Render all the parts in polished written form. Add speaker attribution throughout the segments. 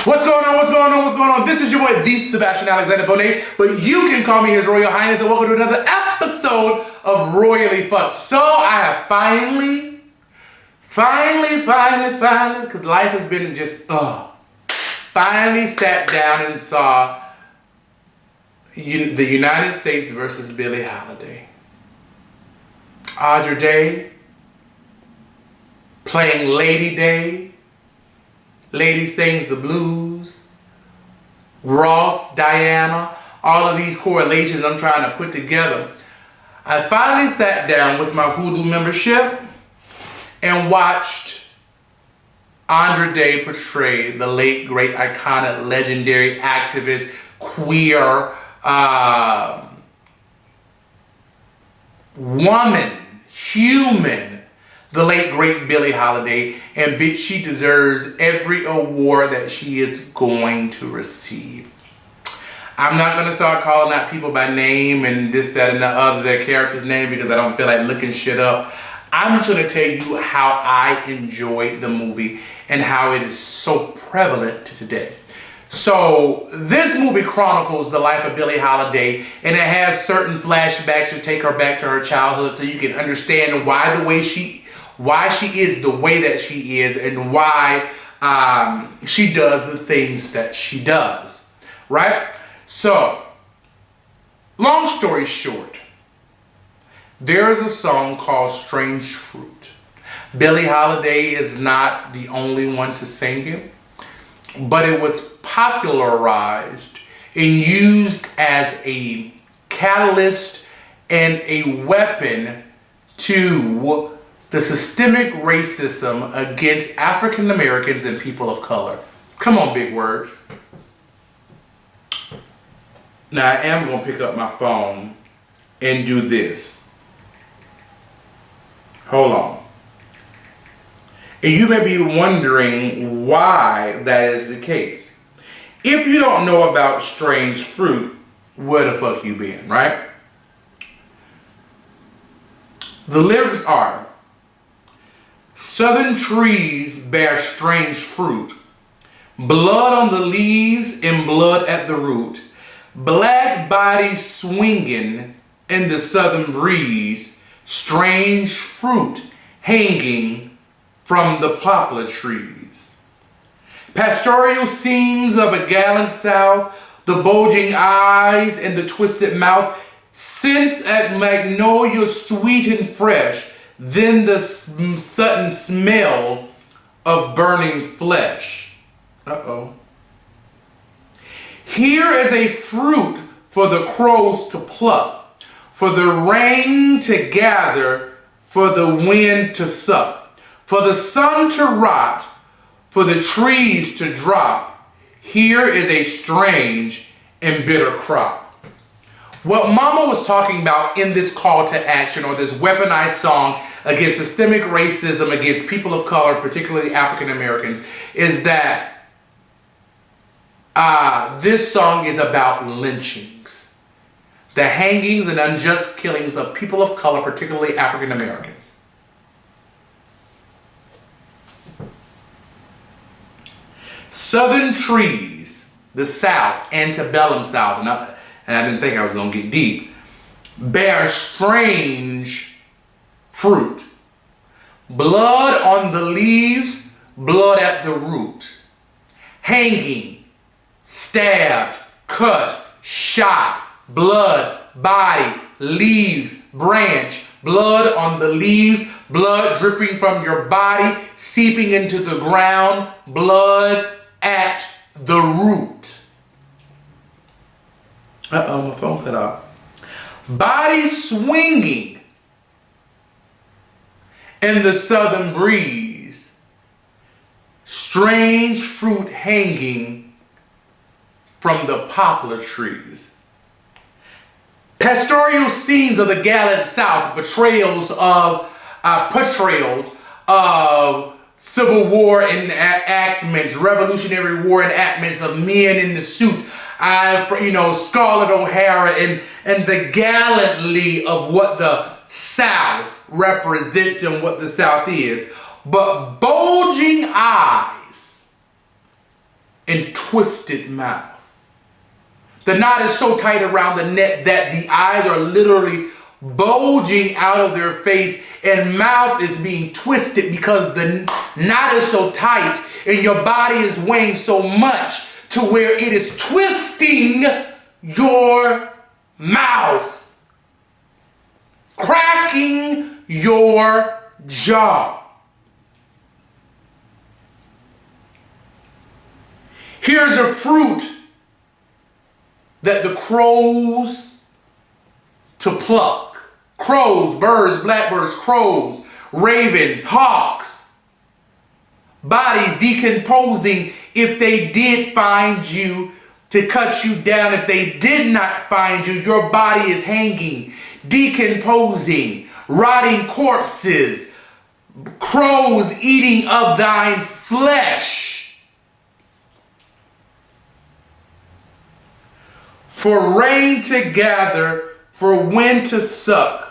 Speaker 1: What's going on? What's going on? What's going on? This is your boy, the Sebastian Alexander Bonet, but you can call me His Royal Highness, and welcome to another episode of Royally Fucked. So I have finally, because life has been just, finally sat down and saw the United States versus Billie Holiday. Audra Day playing Lady Day. Lady Sings the Blues, Ross, Diana, all of these correlations I'm trying to put together. I finally sat down with my Hulu membership and watched Audra Day portray the late, great, iconic, legendary activist, queer, woman, human, the late, great Billie Holiday, and bitch, she deserves every award that she is going to receive. I'm not going to start calling out people by name and this, that, and the other, their character's name, because I don't feel like looking shit up. I'm just going to tell you how I enjoyed the movie and how it is so prevalent to today. So, this movie chronicles the life of Billie Holiday, and it has certain flashbacks to take her back to her childhood so you can understand why she is the way that she is, and why she does the things that she does, right? So, long story short, there is a song called Strange Fruit. Billie Holiday is not the only one to sing it, but it was popularized and used as a catalyst and a weapon to the systemic racism against African Americans and people of color. Come on, big words. Now, I am going to pick up my phone and do this. Hold on. And you may be wondering why that is the case. If you don't know about Strange Fruit, where the fuck you been, right? The lyrics are: Southern trees bear strange fruit, blood on the leaves and blood at the root, black bodies swinging in the southern breeze, strange fruit hanging from the poplar trees. Pastoral scenes of a gallant South, the bulging eyes and the twisted mouth, scents at magnolia sweet and fresh, then the sudden smell of burning flesh. Here is a fruit for the crows to pluck, for the rain to gather, for the wind to suck, for the sun to rot, for the trees to drop. Here is a strange and bitter crop. What Mama was talking about in this call to action, or this weaponized song against systemic racism against people of color, particularly African Americans, is that this song is about lynchings, the hangings and unjust killings of people of color, particularly African Americans. Southern trees, the South, antebellum South, and I didn't think I was going to get deep, bear strange fruit. Blood on the leaves, blood at the root. Hanging, stabbed, cut, shot, blood, body, leaves, branch, blood on the leaves, blood dripping from your body, seeping into the ground, blood at the root. My phone cut out. Body swinging in the southern breeze. Strange fruit hanging from the poplar trees. Pastoral scenes of the gallant South, portrayals of Civil War enactments, Revolutionary War enactments of men in the suits. Scarlett O'Hara and the gallantry of what the South represents and what the South is. But bulging eyes and twisted mouth. The knot is so tight around the neck that the eyes are literally bulging out of their face and mouth is being twisted because the knot is so tight and your body is weighing so much to where it is twisting your mouth, cracking your jaw. Here's a fruit that the crows to pluck. Crows, birds, blackbirds, crows, ravens, hawks. Bodies decomposing if they did find you to cut you down. If they did not find you, your body is hanging, decomposing, rotting corpses, crows eating of thine flesh. For rain to gather, for wind to suck,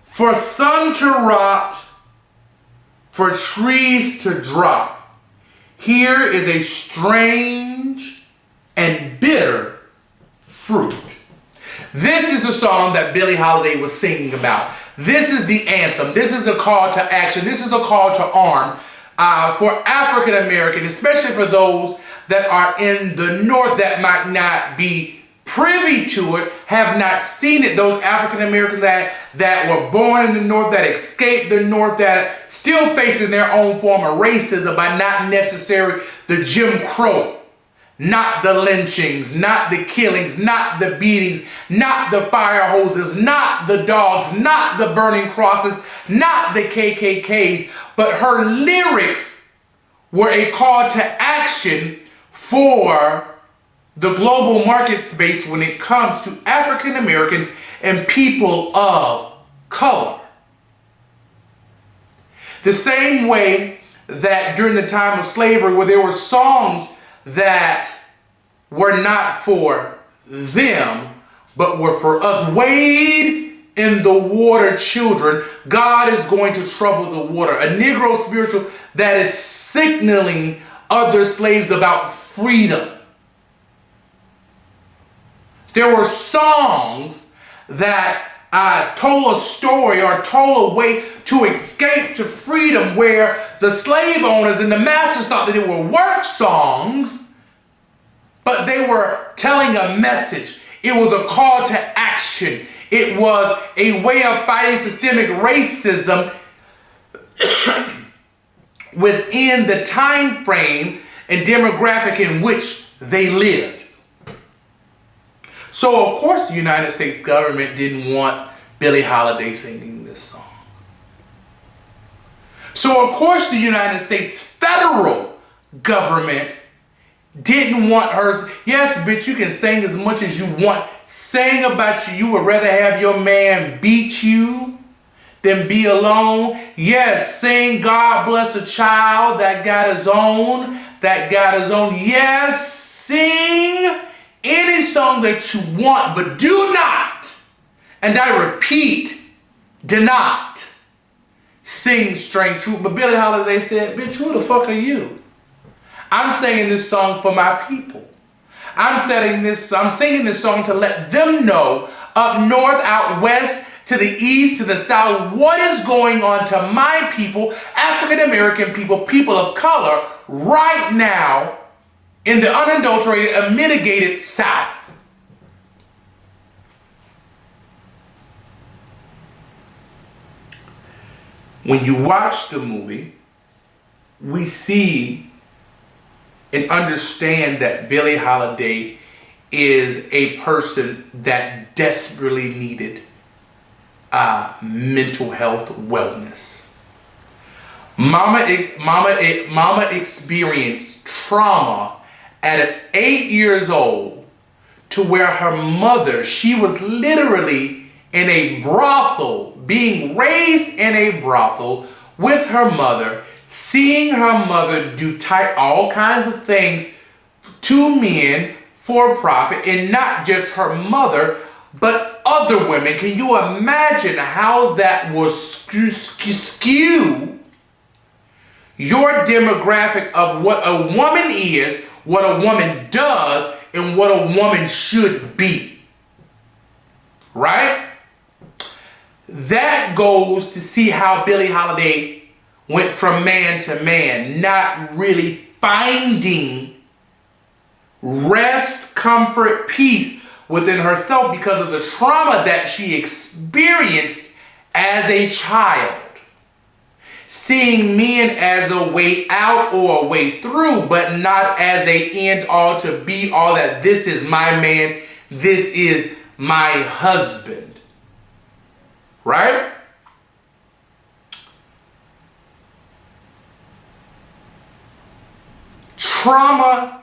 Speaker 1: for sun to rot, for trees to drop. Here is a strange and bitter fruit. This is a song that Billie Holiday was singing about. This is the anthem. This is a call to action. This is a call to arm for African Americans, especially for those that are in the North that might not be privy to it, have not seen it. Those African Americans that were born in the North, that escaped the North, that still facing their own form of racism by not necessarily the Jim Crow, not the lynchings, not the killings, not the beatings, not the fire hoses, not the dogs, not the burning crosses, not the KKKs, but her lyrics were a call to action for the global market space when it comes to African Americans and people of color. The same way that during the time of slavery, where there were songs that were not for them, but were for us. Wade in the water, children. God is going to trouble the water. A Negro spiritual that is signaling other slaves about freedom. There were songs that told a story or told a way to escape to freedom, where the slave owners and the masters thought that they were work songs, but they were telling a message. It was a call to action. It was a way of fighting systemic racism within the time frame and demographic in which they lived. So, of course, the United States government didn't want Billie Holiday singing this song. So, of course, the United States federal government didn't want her. Yes, bitch, you can sing as much as you want. Sing about you. You would rather have your man beat you than be alone. Yes, sing God bless a child that got his own. Yes, sing any song that you want, but do not, and I repeat, do not sing Strange Truth. But Billie Holiday said, bitch, who the fuck are you? I'm singing this song for my people. I'm singing this song to let them know up north, out west, to the east, to the south, what is going on to my people, African American people, people of color, right now in the unadulterated, unmitigated South. When you watch the movie, we see and understand that Billie Holiday is a person that desperately needed mental health wellness. Mama experienced trauma at 8 years old, to where her mother, she was literally in a brothel, being raised in a brothel with her mother, seeing her mother do all kinds of things to men for profit, and not just her mother, but other women. Can you imagine how that will skew your demographic of what a woman is what a woman does and what a woman should be. Right? That goes to see how Billie Holiday went from man to man, not really finding rest, comfort, peace within herself because of the trauma that she experienced as a child. Seeing men as a way out or a way through, but not as a end all to be all that this is my man, this is my husband. Right? Trauma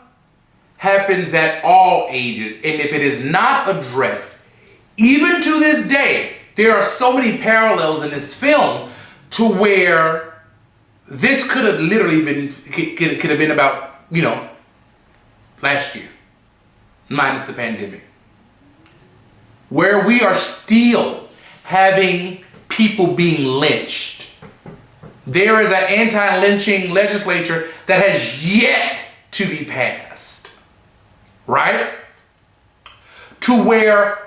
Speaker 1: happens at all ages, and if it is not addressed, even to this day, there are so many parallels in this film to where this could have literally been, could have been about, you know, last year, minus the pandemic, where we are still having people being lynched. There is an anti-lynching legislature that has yet to be passed, right? To where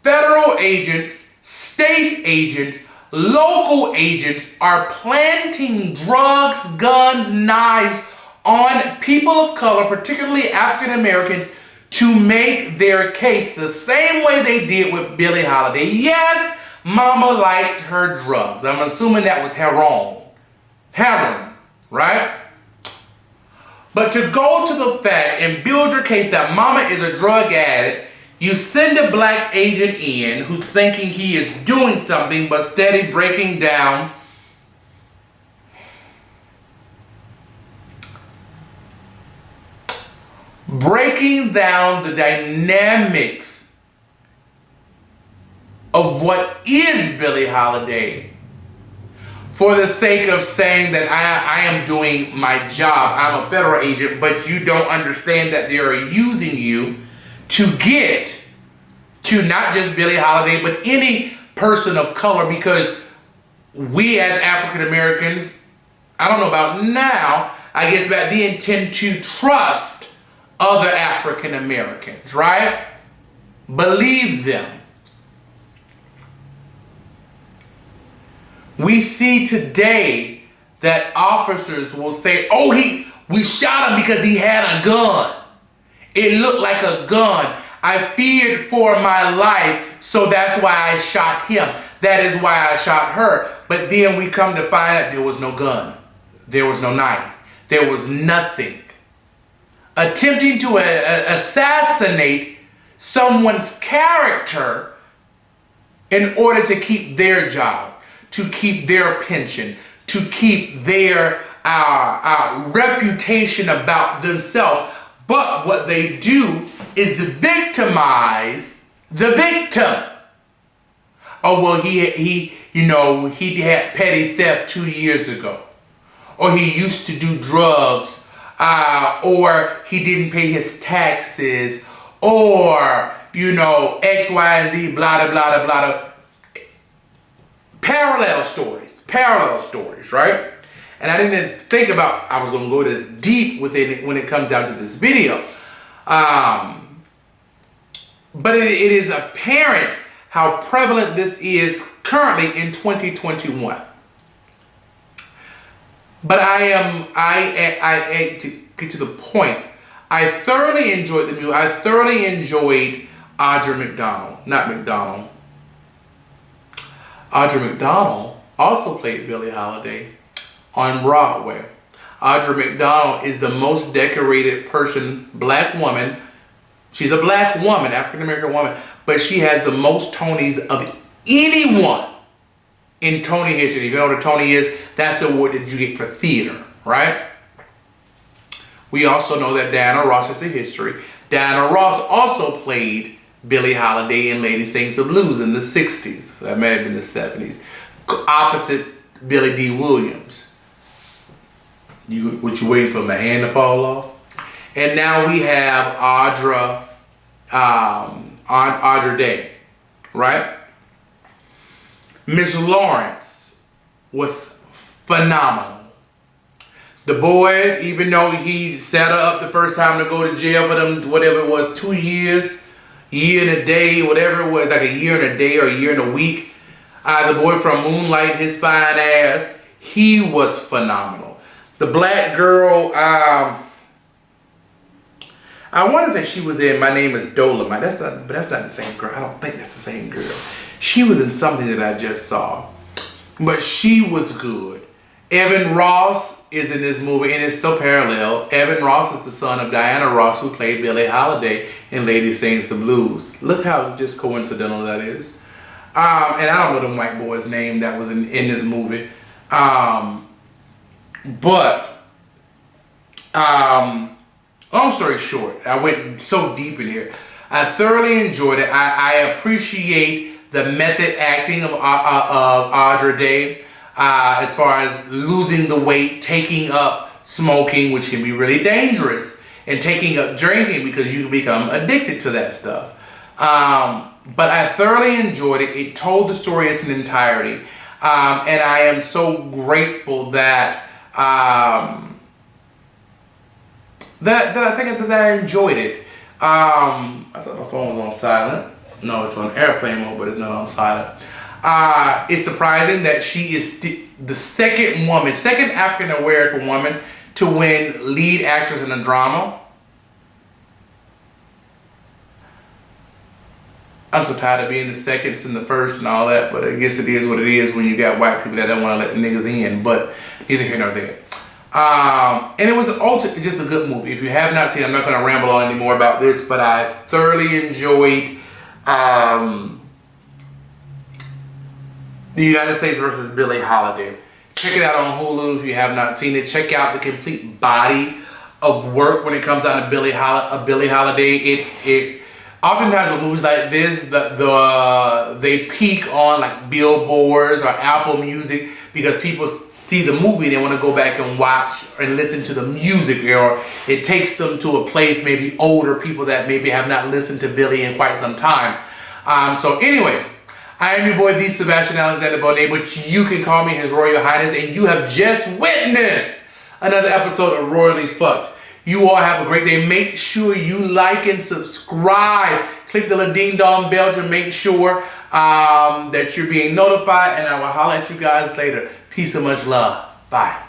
Speaker 1: federal agents, state agents, local agents are planting drugs, guns, knives on people of color, particularly African Americans, to make their case the same way they did with Billie Holiday. Yes, mama liked her drugs. I'm assuming that was heroin, right? But to go to the fact and build your case that mama is a drug addict, you send a black agent in who's thinking he is doing something but steady breaking down the dynamics of what is Billie Holiday for the sake of saying that I am doing my job. I'm a federal agent, but you don't understand that they are using you to get to not just Billie Holiday, but any person of color, because we as African Americans, I don't know about now, I guess back then, tend to trust other African Americans, right? Believe them. We see today that officers will say, oh, we shot him because he had a gun. It looked like a gun. I feared for my life, so that's why I shot him. That is why I shot her. But then we come to find out there was no gun. There was no knife. There was nothing. Attempting to assassinate someone's character in order to keep their job, to keep their pension, to keep their reputation about themselves. But what they do is victimize the victim. Oh, well, he had petty theft 2 years ago. Or he used to do drugs. Or he didn't pay his taxes. Or, X, Y, and Z, blah, blah, blah, blah. Parallel stories, right? And I didn't think about I was going to go this deep within it when it comes down to this video. But it is apparent how prevalent this is currently in 2021. But I to get to the point, I thoroughly enjoyed the movie. I thoroughly enjoyed Audra McDonald. Audra McDonald also played Billie Holiday on Broadway. Audra McDonald is the most decorated black woman. She's a black woman, African American woman, but she has the most Tonys of anyone in Tony history. If you know what a Tony is, that's the award that you get for theater, right? We also know that Diana Ross has a history. Diana Ross also played Billie Holiday in Lady Sings the Blues in the 60s. That may have been the 70s. Opposite Billy D. Williams. What you waiting for my hand to fall off? And now we have Audra Day, right? Miss Lawrence was phenomenal. The boy, even though he set her up the first time to go to jail for them, whatever it was, 2 years, year and a day, whatever it was, like a year and a day or a year and a week. The boy from Moonlight, his fine ass, he was phenomenal. The black girl, I want to say she was in My Name is Dolomite. But that's not the same girl. I don't think that's the same girl. She was in something that I just saw. But she was good. Evan Ross is in this movie, and it's so parallel. Evan Ross is the son of Diana Ross, who played Billie Holiday in Lady Sings the Blues. Look how just coincidental that is. And I don't know the white boy's name that was in this movie. Long story short, I went so deep in here. I thoroughly enjoyed it. I appreciate the method acting of Audra Day. As far as losing the weight, taking up smoking, which can be really dangerous, and taking up drinking because you become addicted to that stuff. But I thoroughly enjoyed it. It told the story in its entirety. And I am so grateful that I enjoyed it. I thought my phone was on silent. No, it's on airplane mode, but it's not on silent. It's surprising that she is the second African American woman to win lead actress in a drama. I'm so tired of being the seconds and the first and all that, but I guess it is what it is when you got white people that don't want to let the niggas in, but neither here nor there. And it was just a good movie. If you have not seen it, I'm not going to ramble on anymore about this, but I thoroughly enjoyed The United States versus Billie Holiday. Check it out on Hulu if you have not seen it. Check out the complete body of work when it comes down to Billie Holiday. It oftentimes with movies like this, they peak on like billboards or Apple Music because people see the movie and they want to go back and watch and listen to the music, or it takes them to a place, maybe older people that maybe have not listened to Billie in quite some time. So anyway, I am your boy, the Sebastian Alexander Bonet, but you can call me His Royal Highness, and you have just witnessed another episode of Rhoyally Fucked. You all have a great day. Make sure you like and subscribe. Click the little ding-dong bell to make sure that you're being notified, and I will holler at you guys later. Peace and much love. Bye.